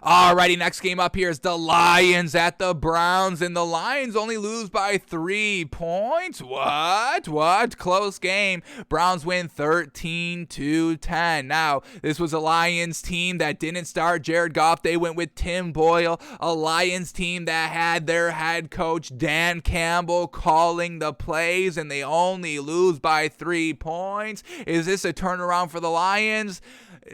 Alrighty, next game up here is the Lions at the Browns, and the Lions only lose by 3 points. What? Close game. Browns win 13-10. Now, this was a Lions team that didn't start Jared Goff. They went with Tim Boyle, a Lions team that had their head coach Dan Campbell calling the plays, and they only lose by 3 points. Is this a turnaround for the Lions?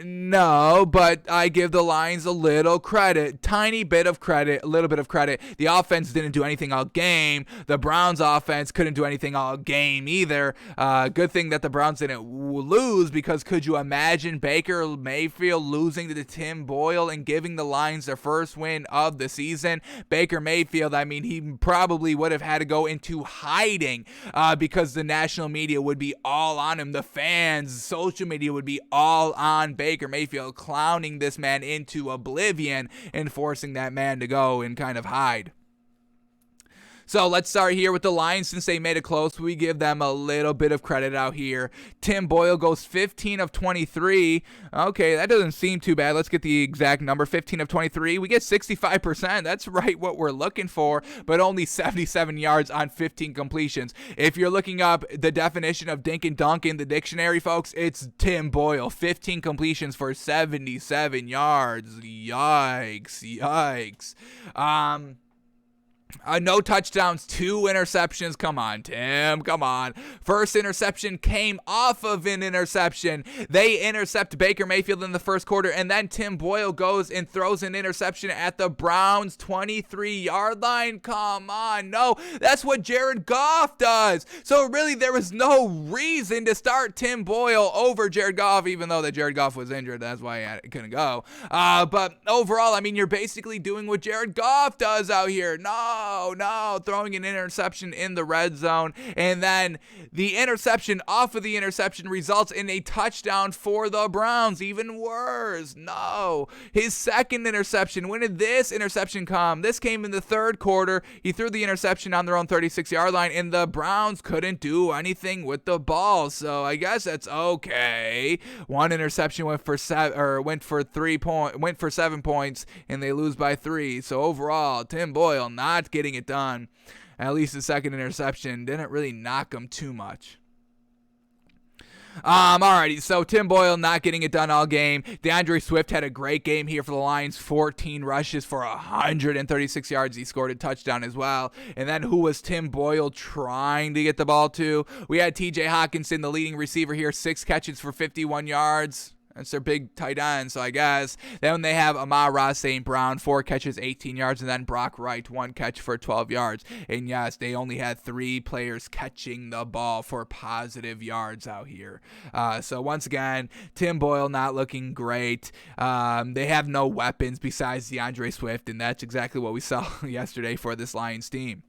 No, but I give the Lions a little credit, tiny bit of credit, a little bit of credit. The offense didn't do anything all game. The Browns offense couldn't do anything all game either. Good thing that the Browns didn't lose, because could you imagine Baker Mayfield losing to Tim Boyle and giving the Lions their first win of the season? Baker Mayfield, I mean, he probably would have had to go into hiding because the national media would be all on him. The fans, social media would be all on Baker Mayfield, clowning this man into oblivion and forcing that man to go and kind of hide. So let's start here with the Lions. Since they made it close, we give them a little bit of credit out here. Tim Boyle goes 15 of 23. Okay, that doesn't seem too bad. Let's get the exact number. 15 of 23. We get 65%. That's right what we're looking for, but only 77 yards on 15 completions. If you're looking up the definition of dink and dunk in the dictionary, folks, it's Tim Boyle. 15 completions for 77 yards. Yikes. No touchdowns, 2 interceptions. Come on, Tim. Come on. First interception came off of an interception. They intercept Baker Mayfield in the first quarter, and then Tim Boyle goes and throws an interception at the Browns' 23-yard line. Come on. No, that's what Jared Goff does. So really, there was no reason to start Tim Boyle over Jared Goff, even though that Jared Goff was injured. That's why he couldn't go. But overall, I mean, you're basically doing what Jared Goff does out here. No, throwing an interception in the red zone, and then the interception off of the interception results in a touchdown for the Browns. Even worse, no. His second interception, when did this interception come? This came in the third quarter. He threw the interception on their own 36-yard line, and the Browns couldn't do anything with the ball, so I guess that's okay. One interception went for 7 points, and they lose by 3. So overall, Tim Boyle not getting it done. At least the second interception didn't really knock him too much. Alrighty, so Tim Boyle not getting it done all game. DeAndre Swift had a great game here for the Lions. 14 rushes for 136 yards. He scored a touchdown as well. And then who was Tim Boyle trying to get the ball to? We had TJ Hawkinson, the leading receiver here, 6 catches for 51 yards. That's their big tight end, so I guess. Then they have Amon-Ra St. Brown, 4 catches, 18 yards, and then Brock Wright, 1 catch for 12 yards. And yes, they only had 3 players catching the ball for positive yards out here. So once again, Tim Boyle not looking great. They have no weapons besides DeAndre Swift, and that's exactly what we saw yesterday for this Lions team.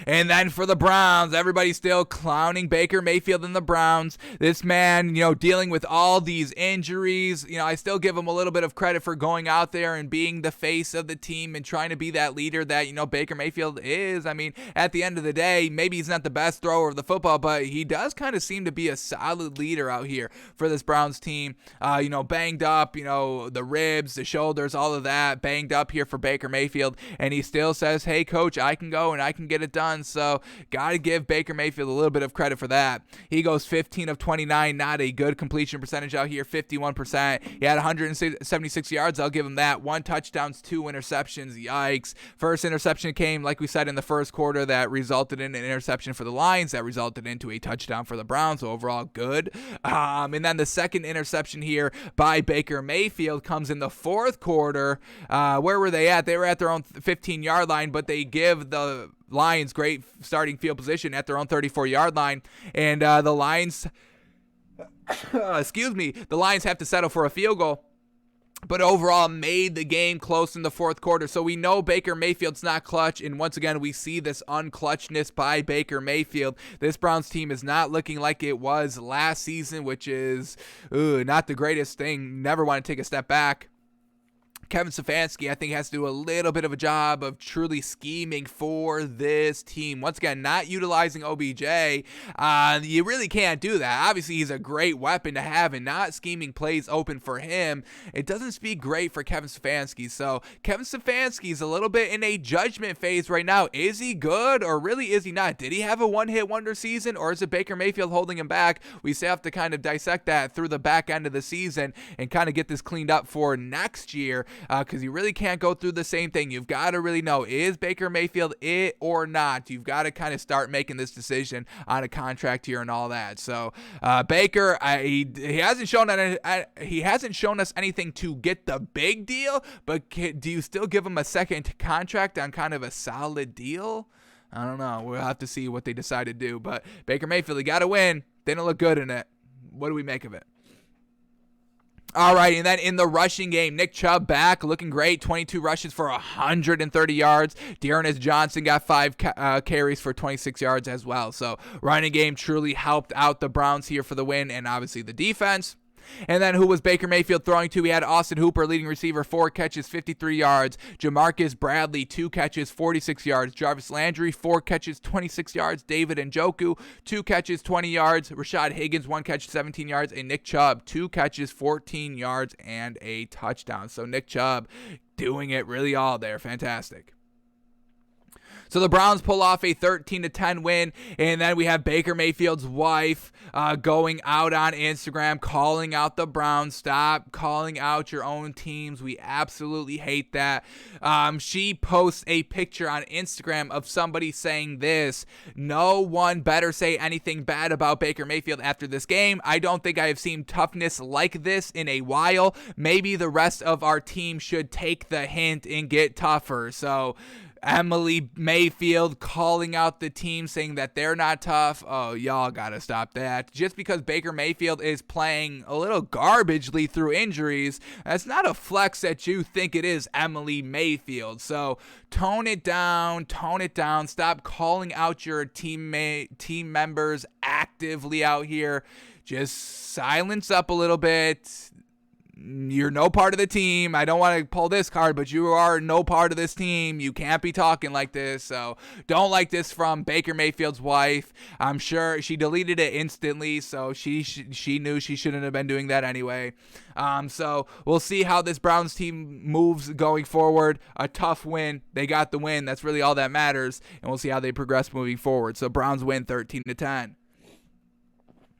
And then for the Browns, everybody's still clowning Baker Mayfield and the Browns. This man, dealing with all these injuries. I still give him a little bit of credit for going out there and being the face of the team and trying to be that leader that, Baker Mayfield is. I mean, at the end of the day, maybe he's not the best thrower of the football, but he does kind of seem to be a solid leader out here for this Browns team. Banged up, the ribs, the shoulders, all of that, banged up here for Baker Mayfield. And he still says, hey, coach, I can go and I can get it done. So got to give Baker Mayfield a little bit of credit for that. He goes 15 of 29, not a good completion percentage out here, 51%. He had 176 yards. I'll give him that. 1 touchdown, 2 interceptions. Yikes. First interception came, like we said, in the first quarter that resulted in an interception for the Lions that resulted into a touchdown for the Browns. So overall, good. And then the second interception here by Baker Mayfield comes in the fourth quarter. Where were they at? They were at their own 15-yard line, but they give the Lions great starting field position at their own 34-yard line, and the Lions the Lions have to settle for a field goal, but overall made the game close in the fourth quarter. So we know Baker Mayfield's not clutch, and once again we see this unclutchness by Baker Mayfield. This Browns team is not looking like it was last season, which is not the greatest thing. Never want to take a step back. Kevin Stefanski, I think, has to do a little bit of a job of truly scheming for this team. Once again, not utilizing OBJ. You really can't do that. Obviously, he's a great weapon to have, and not scheming plays open for him, it doesn't speak great for Kevin Stefanski. So Kevin Stefanski is a little bit in a judgment phase right now. Is he good, or really is he not? Did he have a one-hit wonder season, or is it Baker Mayfield holding him back? We still have to kind of dissect that through the back end of the season and kind of get this cleaned up for next year, because you really can't go through the same thing. You've got to really know, is Baker Mayfield it or not? You've got to kind of start making this decision on a contract here and all that. So Baker, he hasn't shown us anything to get the big deal, but do you still give him a second contract on kind of a solid deal? I don't know. We'll have to see what they decide to do. But Baker Mayfield, he got to win. They don't look good in it. What do we make of it? All right, and then in the rushing game, Nick Chubb back, looking great, 22 rushes for 130 yards. Dearness Johnson got 5 carries for 26 yards as well. So running game truly helped out the Browns here for the win, and obviously the defense. And then who was Baker Mayfield throwing to? He had Austin Hooper, leading receiver, 4 catches, 53 yards. Jamarcus Bradley, 2 catches, 46 yards. Jarvis Landry, 4 catches, 26 yards. David Njoku, 2 catches, 20 yards. Rashad Higgins, 1 catch, 17 yards. And Nick Chubb, 2 catches, 14 yards, and a touchdown. So Nick Chubb doing it really all there. Fantastic. So the Browns pull off a 13-10 win, and then we have Baker Mayfield's wife going out on Instagram, calling out the Browns. Stop calling out your own teams. We absolutely hate that. She posts a picture on Instagram of somebody saying this: no one better say anything bad about Baker Mayfield after this game. I don't think I have seen toughness like this in a while. Maybe the rest of our team should take the hint and get tougher. So Emily Mayfield calling out the team, saying that they're not tough. Oh, y'all gotta stop that. Just because Baker Mayfield is playing a little garbagely through injuries, that's not a flex that you think it is, Emily Mayfield. So tone it down. Stop calling out your team members actively out here. Just silence up a little bit. You're no part of the team. I don't want to pull this card, but you are no part of this team. You can't be talking like this. So don't like this from Baker Mayfield's wife. I'm sure she deleted it instantly, so she knew she shouldn't have been doing that anyway. So we'll see how this Browns team moves going forward. A tough win. They got the win. That's really all that matters. And we'll see how they progress moving forward. So Browns win 13-10.